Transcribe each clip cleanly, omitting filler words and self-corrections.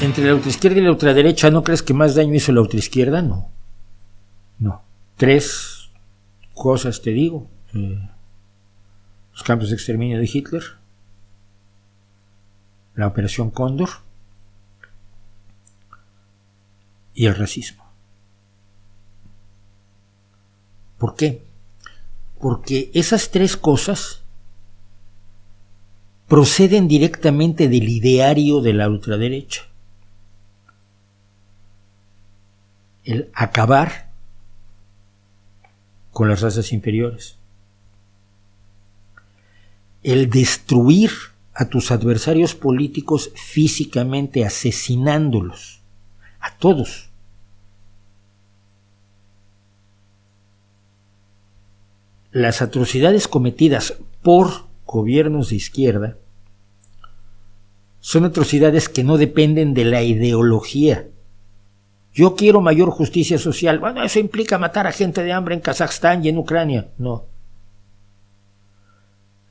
Entre la ultraizquierda y la ultraderecha, ¿no crees que más daño hizo la ultraizquierda? No. No. 3 cosas te digo. Los campos de exterminio de Hitler, la Operación Cóndor y el racismo. ¿Por qué? Porque esas 3 cosas proceden directamente del ideario de la ultraderecha. El acabar con las razas inferiores. El destruir a tus adversarios políticos físicamente, asesinándolos, a todos. Las atrocidades cometidas por gobiernos de izquierda son atrocidades que no dependen de la ideología. Yo quiero mayor justicia social. Bueno, eso implica matar a gente de hambre en Kazajstán y en Ucrania. No.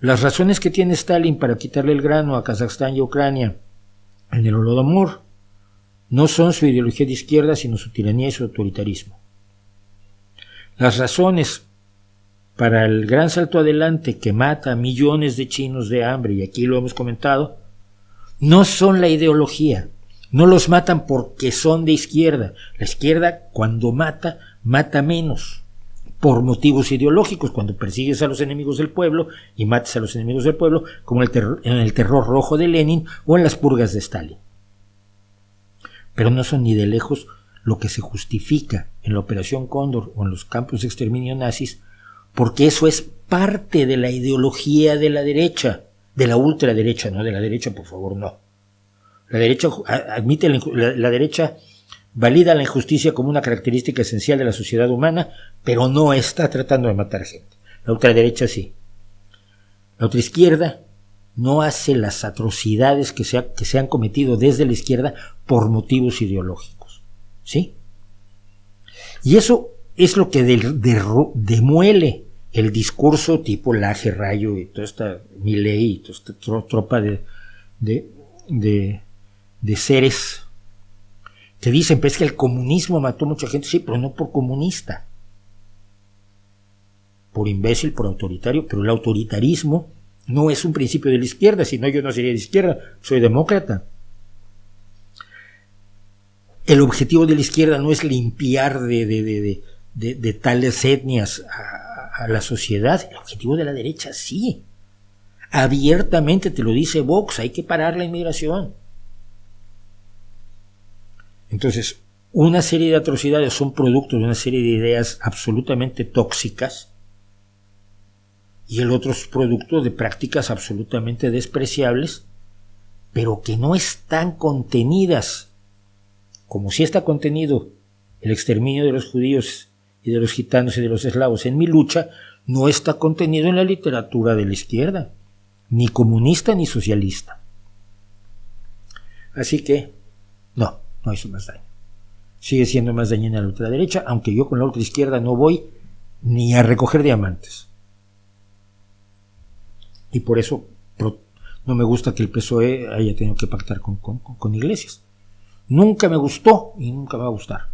Las razones que tiene Stalin para quitarle el grano a Kazajstán y Ucrania en el Holodomor no son su ideología de izquierda, sino su tiranía y su autoritarismo. Las razones para el gran salto adelante que mata a millones de chinos de hambre, y aquí lo hemos comentado, no son la ideología. No los matan porque son de izquierda. La izquierda, cuando mata, mata menos por motivos ideológicos, cuando persigues a los enemigos del pueblo y matas a los enemigos del pueblo, como en el terror rojo de Lenin o en las purgas de Stalin. Pero no son ni de lejos lo que se justifica en la Operación Cóndor o en los campos de exterminio nazis, porque eso es parte de la ideología de la derecha, de la ultraderecha, no de la derecha, por favor, no. La derecha admite la derecha valida la injusticia como una característica esencial de la sociedad humana, pero no está tratando de matar gente. La ultraderecha sí. La ultraizquierda no hace las atrocidades que se han cometido desde la izquierda por motivos ideológicos. ¿Sí? Y eso es lo que demuele el discurso tipo Laje, Rayo y toda esta Milei y toda esta tropa de seres que dicen, pues que el comunismo mató mucha gente. Sí, pero no por comunista, por imbécil, por autoritario. Pero el autoritarismo no es un principio de la izquierda, si no yo no sería de izquierda, soy demócrata. El objetivo de la izquierda no es limpiar de tales etnias a la sociedad. El objetivo de la derecha sí. Abiertamente te lo dice Vox, hay que parar la inmigración. Entonces, una serie de atrocidades son producto de una serie de ideas absolutamente tóxicas y el otro es producto de prácticas absolutamente despreciables, pero que no están contenidas, como si está contenido el exterminio de los judíos y de los gitanos y de los eslavos en Mi Lucha, no está contenido en la literatura de la izquierda, ni comunista ni socialista. Así que, no hizo más daño. Sigue siendo más dañina la ultraderecha, aunque yo con la ultraizquierda no voy ni a recoger diamantes. Y por eso no me gusta que el PSOE haya tenido que pactar con Iglesias. Nunca me gustó y nunca me va a gustar.